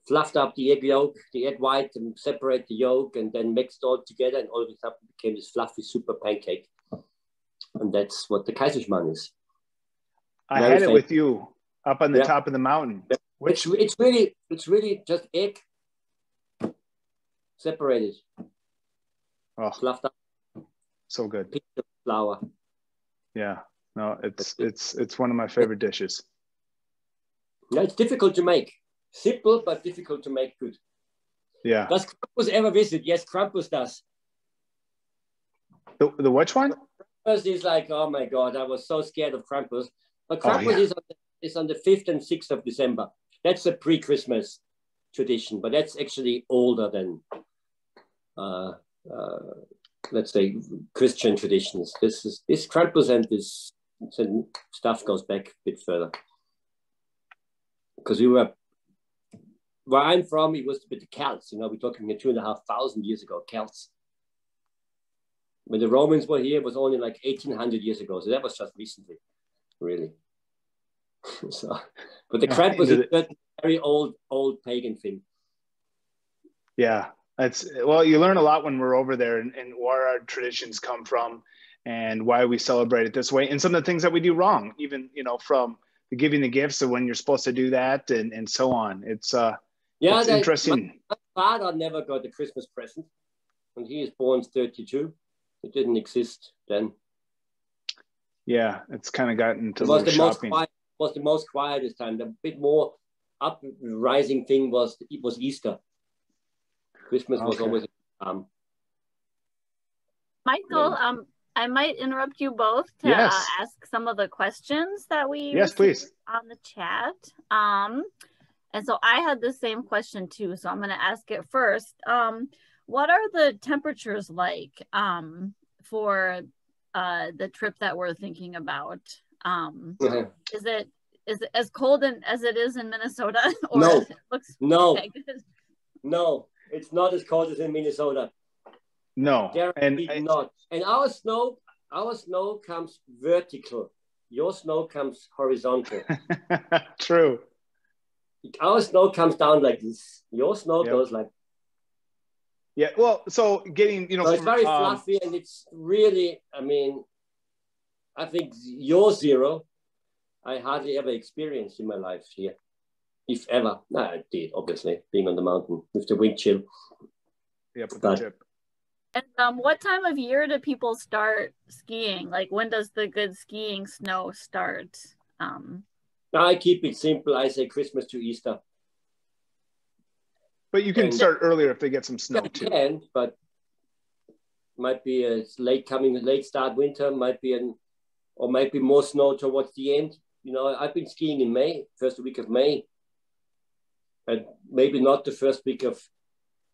fluffed up the egg yolk, the egg white, and separate the yolk, and then mixed all together, and all of a sudden became this fluffy super pancake. And that's what the Kaiserschmarrn is. I had it with you up on the top of the mountain. It's really just egg separated, fluffed up. So good. Piece of flour. Yeah, no, it's one of my favorite dishes. Yeah, it's difficult to make. Simple but difficult to make good. Yeah. Does Krampus ever visit? Yes, Krampus does. The which one? Krampus is like, oh my God, I was so scared of Krampus. But Krampus is on the 5th and 6th of December. That's a pre-Christmas tradition, but that's actually older than, let's say, Christian traditions. This Krampus and this stuff goes back a bit further. Because where I'm from, it was a bit the Celts. We're talking 2,500 years ago, Celts. When the Romans were here, it was only like 1,800 years ago. So that was just recently, really. But the Krampus is a very old pagan thing. Yeah, you learn a lot when we're over there, and where our traditions come from and why we celebrate it this way, and some of the things that we do wrong, even, from giving the gifts of when you're supposed to do that and so on. It's interesting. My father never got a Christmas present, and he is born 32. It didn't exist then. Yeah, it's kind of gotten to the shopping. Was the most quietest time. The bit more uprising thing was Easter. Christmas was always Michael, I might interrupt you both to ask some of the questions that we please on the chat. And so I had the same question too, so I'm going to ask it first. What are the temperatures like for the trip that we're thinking about? Is it as cold as it is in Minnesota? Or no, no, no, it's not as cold as in Minnesota. No, not. And our snow comes vertical. Your snow comes horizontal. True. Our snow comes down like this. Your snow goes like. Yeah. Well, so getting so it's very fluffy, and it's really. I think your zero, I hardly ever experienced in my life here, if ever. No, I did, obviously, being on the mountain with the wind chill. Yeah, but the chip. And what time of year do people start skiing? Like, when does the good skiing snow start? I keep it simple. I say Christmas to Easter. But you can start earlier if they get some snow too. You can, but might be a late start winter, might be more snow towards the end. You know, I've been skiing in May, first week of May, and maybe not the first week of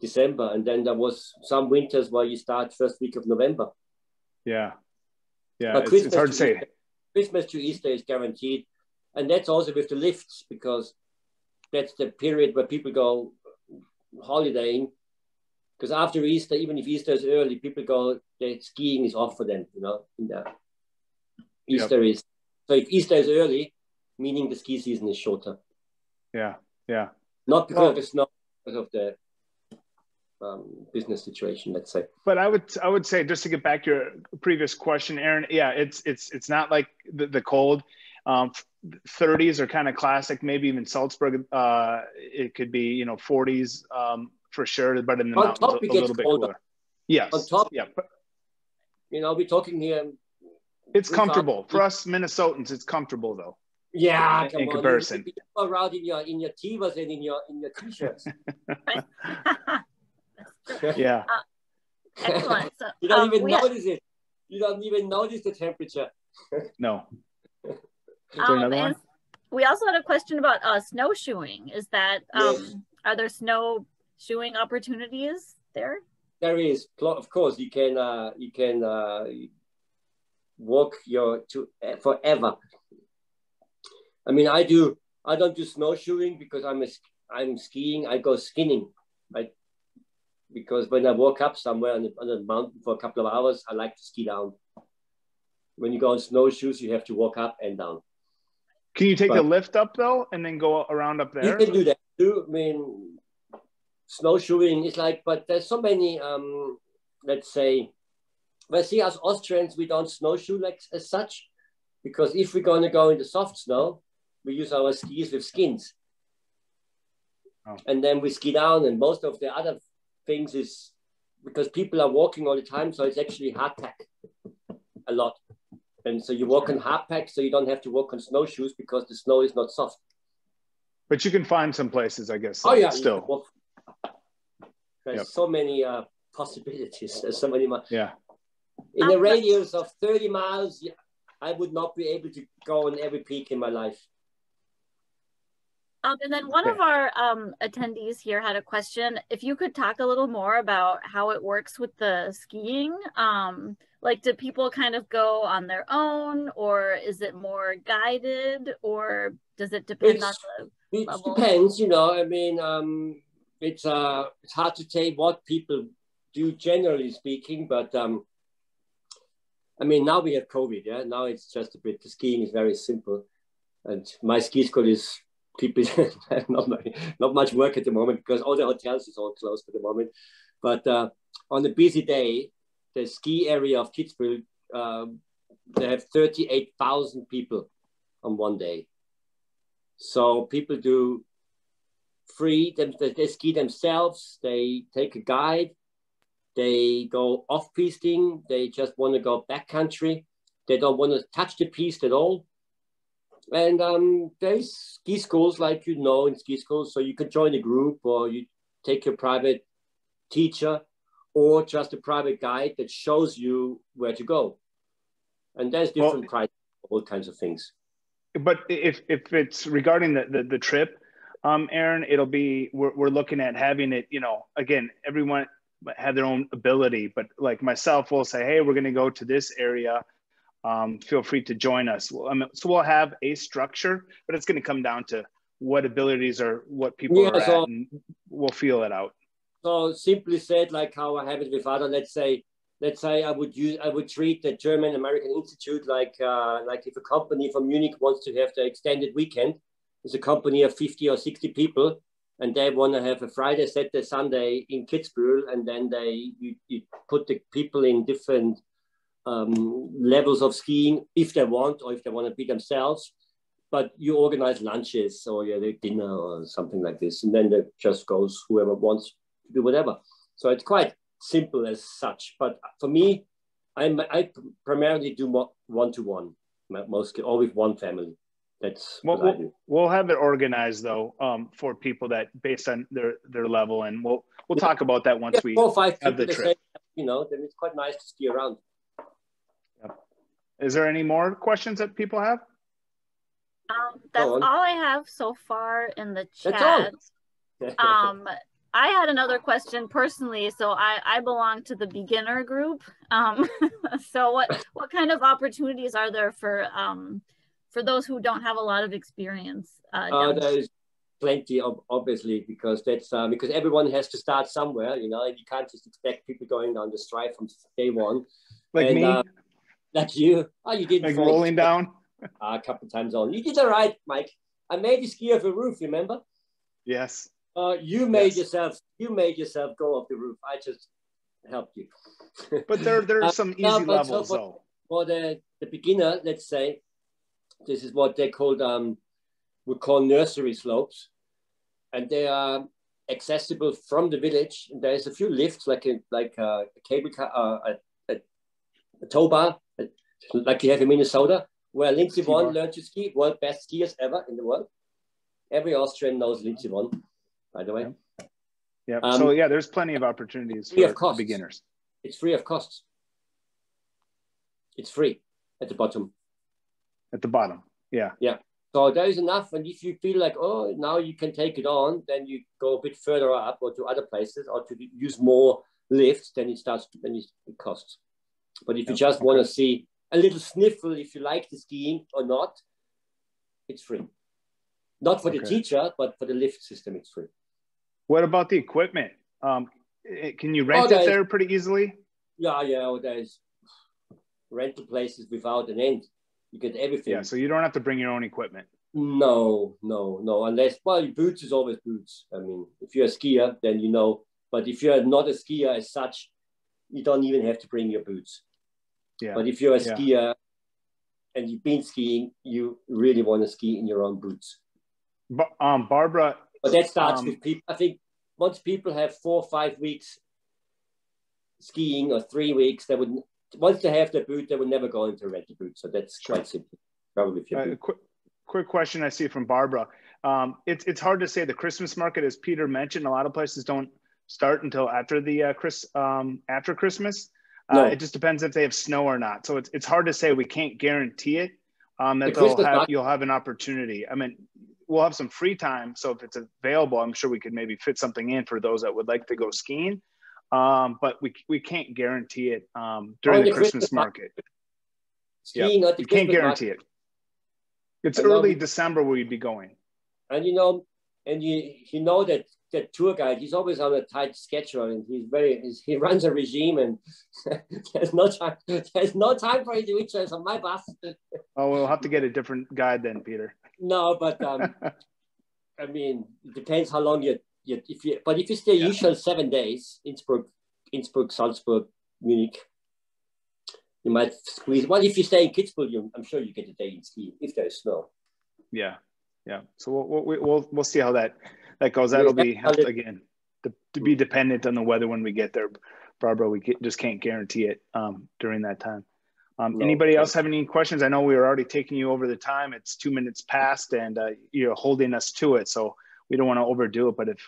December. And then there was some winters where you start first week of November. Yeah. Yeah, but it's hard to say. Christmas to Easter is guaranteed. And that's also with the lifts, because that's the period where people go holidaying. Because after Easter, even if Easter is early, people go, the skiing is off for them, you know. Easter is, so if Easter is early, meaning the ski season is shorter. Yeah, yeah. Not because of the snow, because of the business situation, let's say. But I would say, just to get back to your previous question, Aaron, yeah, it's not like the cold. 30s are kind of classic, maybe even Salzburg, it could be, you know, 40s for sure, but in the mountains a little bit cooler. Yes. On top, yeah. You know, we're talking here. It's comfortable. For us Minnesotans, it's comfortable though. Yeah, in comparison. You go around in your Tivas and in your t-shirts. Yeah. Excellent. So, you don't even notice it. You don't even notice the temperature. No. Is there another one? We also had a question about snowshoeing. Is that Yes. Are there snowshoeing opportunities there? There is, of course. You can walk forever. I mean, I don't do snowshoeing because I'm skiing. I go skinning. Because when I walk up somewhere on the mountain for a couple of hours, I like to ski down. When you go on snowshoes, you have to walk up and down. Can you take the lift up though, and then go around up there? You can do that too. I mean, snowshoeing is like, but there's so many, let's say, well, see, as Austrians, we don't snowshoe like as such, because if we're going to go in the soft snow, we use our skis with skins. Oh. And then we ski down, and most of the other things is because people are walking all the time, so it's actually hardpack a lot. And so you walk on hardpack, so you don't have to walk on snowshoes because the snow is not soft. But you can find some places, I guess. Oh yeah, still. There's so many possibilities. There's so many. Yeah. In a radius of 30 miles, I would not be able to go on every peak in my life. And then one of our attendees here had a question. If you could talk a little more about how it works with the skiing. Like, do people kind of go on their own, or is it more guided, or does it depend on the level? It depends, you know. I mean, it's hard to say what people do generally speaking, but I mean, now we have COVID, yeah. Now it's just a bit. The skiing is very simple, and my ski school is people not much work at the moment because all the hotels is all closed for the moment. But on a busy day, the ski area of Kitzbühel, they have 38,000 people on one day. So people do free, they ski themselves, they take a guide, they go off-pisting, they just want to go backcountry, they don't want to touch the piste at all. And there's ski schools, like you know, in ski schools, so you can join a group or you take your private teacher or just a private guide that shows you where to go. And there's different prices for all kinds of things. But if it's regarding the trip, Aaron, it'll be, we're looking at having it, you know, again, everyone have their own ability, but like myself will say, hey, we're going to go to this area. Feel free to join us. So we'll have a structure, but it's going to come down to what abilities or what people are at, and we'll feel it out. So simply said, like how I have it with other, let's say I would treat the German-American Institute like if a company from Munich wants to have the extended weekend, it's a company of 50 or 60 people, and they want to have a Friday, Saturday, Sunday in Kitzbühel, and then you put the people in different levels of skiing if they want, or if they want to be themselves. But you organize lunches or dinner or something like this, and then it just goes whoever wants to do whatever. So it's quite simple as such. But for me, I primarily do one-to-one, mostly, or with one family. That's we'll have it organized though for people that based on their level, and we'll talk about that once we 4 or 5 have the people trip. Say, then it's quite nice to ski around. Yep. Is there any more questions that people have? That's all I have so far in the chat. I had another question personally. So I belong to the beginner group. So what kind of opportunities are there for those who don't have a lot of experience? There's plenty, obviously, because that's because everyone has to start somewhere. You can't just expect people going down the stride from day one. Like me? That's you. Oh, you did. Like rolling down? A couple of times on. You did all right, Mike. I made you ski off a roof, remember? Yes. You made yourself go off the roof. I just helped you. But there are some easy levels though. For the beginner, let's say, this is what they called we call nursery slopes, and they are accessible from the village. And there's a few lifts, like a cable car, a tow bar, like you have in Minnesota, where Lindsey Vonn learned to ski, world best skiers ever in the world. Every Austrian knows Lindsey Vonn, by the way. Yeah. So yeah, there's plenty of opportunities for beginners. It's free of costs. It's free at the bottom. At the bottom, yeah. Yeah. So there is enough, and if you feel like, oh, now you can take it on, then you go a bit further up or to other places or to use more lifts, then it costs. But if you just want to see a little sniffle, if you like the skiing or not, it's free. Not for the teacher, but for the lift system, it's free. What about the equipment? Can you rent it there pretty easily? Yeah. There's rental places without an end. You get everything. Yeah, so you don't have to bring your own equipment. No. Unless, boots is always boots. I mean, if you're a skier, then you know. But if you're not a skier as such, you don't even have to bring your boots. Yeah. But if you're a skier and you've been skiing, you really want to ski in your own boots. Barbara. But that starts with people. I think once people have 4 or 5 weeks skiing or 3 weeks, once they have their boot, they will never go into a rental boot. So that's quite simple. Probably. Quick question I see from Barbara. It's hard to say the Christmas market, as Peter mentioned, a lot of places don't start until after the after Christmas. No. It just depends if they have snow or not. So it's hard to say. We can't guarantee it. That you'll have an opportunity. I mean, we'll have some free time. So if it's available, I'm sure we could maybe fit something in for those that would like to go skiing. But we can't guarantee it during the Christmas market. Skiing at the you can't guarantee it. It's early December where you'd be going. And you know that tour guide, he's always on a tight schedule, and he runs a regime, and there's no time for individuals on my bus. Oh, we'll have to get a different guide then, Peter. No, but I mean, it depends how long if you stay usual 7 days, Innsbruck, Salzburg, Munich, you might squeeze. Well, if you stay in Kitzbühel, I'm sure you get a day in skiing if there is snow. Yeah. So we'll see how that goes. That'll be again to be dependent on the weather when we get there, Barbara. We just can't guarantee it during that time. Anybody else have any questions? I know we were already taking you over the time. It's 2 minutes past, and you're holding us to it, so we don't want to overdo it. But if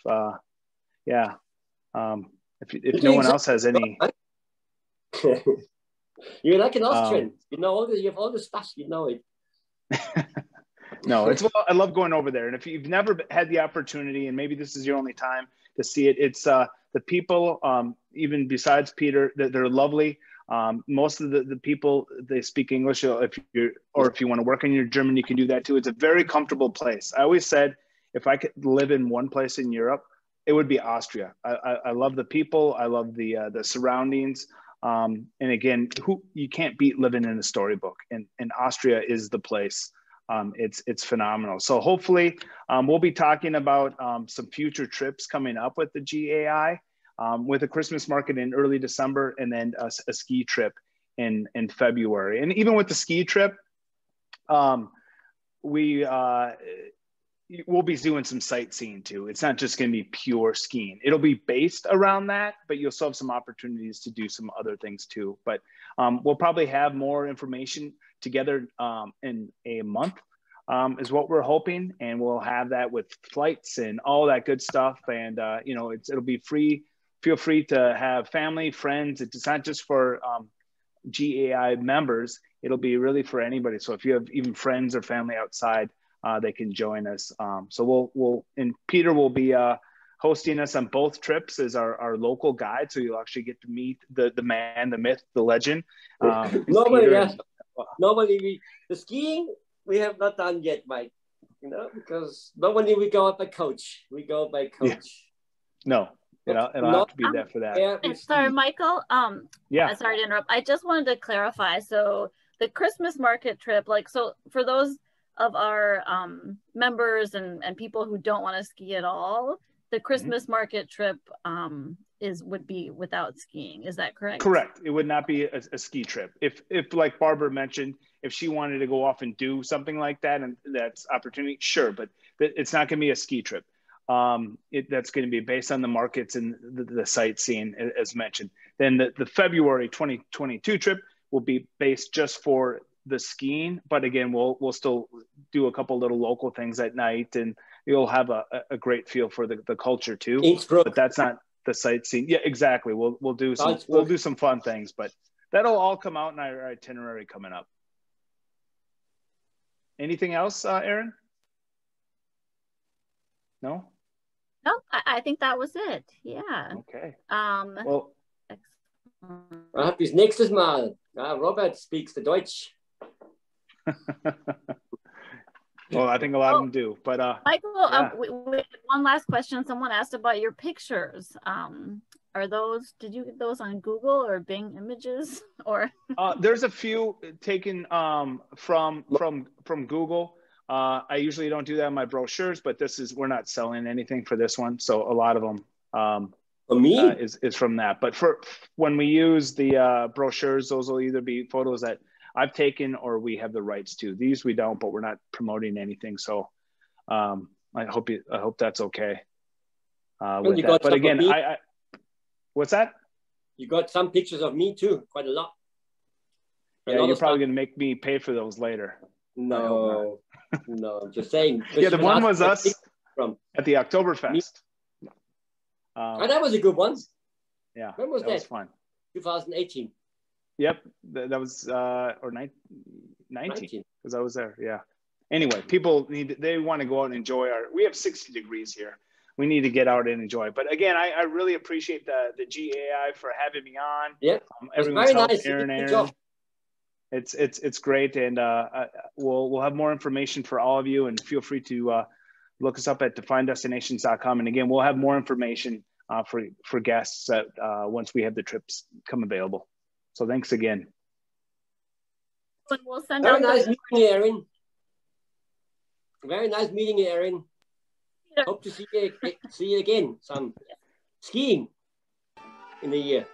no one else has any, you're like an Austrian. You have all the stuff. You know it. No, I love going over there. And if you've never had the opportunity, and maybe this is your only time to see it, it's the people, even besides Peter, they're lovely. Most of the people, they speak English. If you want to work on your German, you can do that too. It's a very comfortable place. I always said, if I could live in one place in Europe, it would be Austria. I love the people. I love the surroundings. And again, you can't beat living in a storybook. And Austria is the place. It's phenomenal. So hopefully we'll be talking about some future trips coming up with the GAI, with a Christmas market in early December, and then a ski trip in February. And even with the ski trip, we'll be doing some sightseeing too. It's not just going to be pure skiing. It'll be based around that, but you'll still have some opportunities to do some other things too. But we'll probably have more information together in a month is what we're hoping, and we'll have that with flights and all that good stuff. And you know, it'll be free. Feel free to have family, friends. It's not just for GAI members. It'll be really for anybody. So if you have even friends or family outside, they can join us. So and Peter will be hosting us on both trips as our local guide. So you'll actually get to meet the man, the myth, the legend. Normally, the skiing we have not done yet, Mike. You know, because normally we go by coach. We go by coach. Yeah. No, it'll have to be there for that. Sorry, Michael. Yeah. Sorry to interrupt. I just wanted to clarify. So the Christmas market trip, like, so for those of our members and people who don't want to ski at all, the Christmas market trip would be without skiing. Is that correct? Correct. It would not be a ski trip. If like Barbara mentioned, if she wanted to go off and do something like that, and that's opportunity, sure, but it's not going to be a ski trip. That's going to be based on the markets and the sightseeing, as mentioned. Then the February 2022 trip will be based just for the skiing, but again, we'll still do a couple little local things at night, and you'll have a great feel for the culture too. Innsbruck. But that's not the sightseeing. Yeah, exactly. We'll do some fun things, but that'll all come out in our itinerary coming up. Anything else, Aaron? No? No, I think that was it. Yeah. Okay. Well, bis nächstes Mal. Robert speaks the Deutsch. Well, I think a lot of them do, but Michael, one last question. Someone asked about your pictures. Did you get those on Google or Bing Images, or? There's a few taken from Google. I usually don't do that in my brochures, but we're not selling anything for this one, so a lot of them is from that. But for when we use the brochures, those will either be photos that I've taken or we have the rights to. These we don't, but we're not promoting anything. So I hope that's okay with that. But again, what's that? You got some pictures of me too, quite a lot. Yeah, you're probably gonna make me pay for those later. No, no, I'm just saying. Yeah, the one was us at the Oktoberfest. And that was a good one. Yeah, when was that? Was fun. 2018. Yep, that was or 19 because I was there. Yeah. Anyway, people they want to go out and enjoy we have 60 degrees here. We need to get out and enjoy. But again, I really appreciate the GAI for having me on. Yeah, everyone's very help, nice. Aaron. It's great, and we'll have more information for all of you, and feel free to look us up at definedestinations.com. And again, we'll have more information for guests once we have the trips come available. So thanks again. We'll send Very nice meeting you, Aaron. Very nice meeting you, Aaron. Hope to see you again. Some skiing in the year.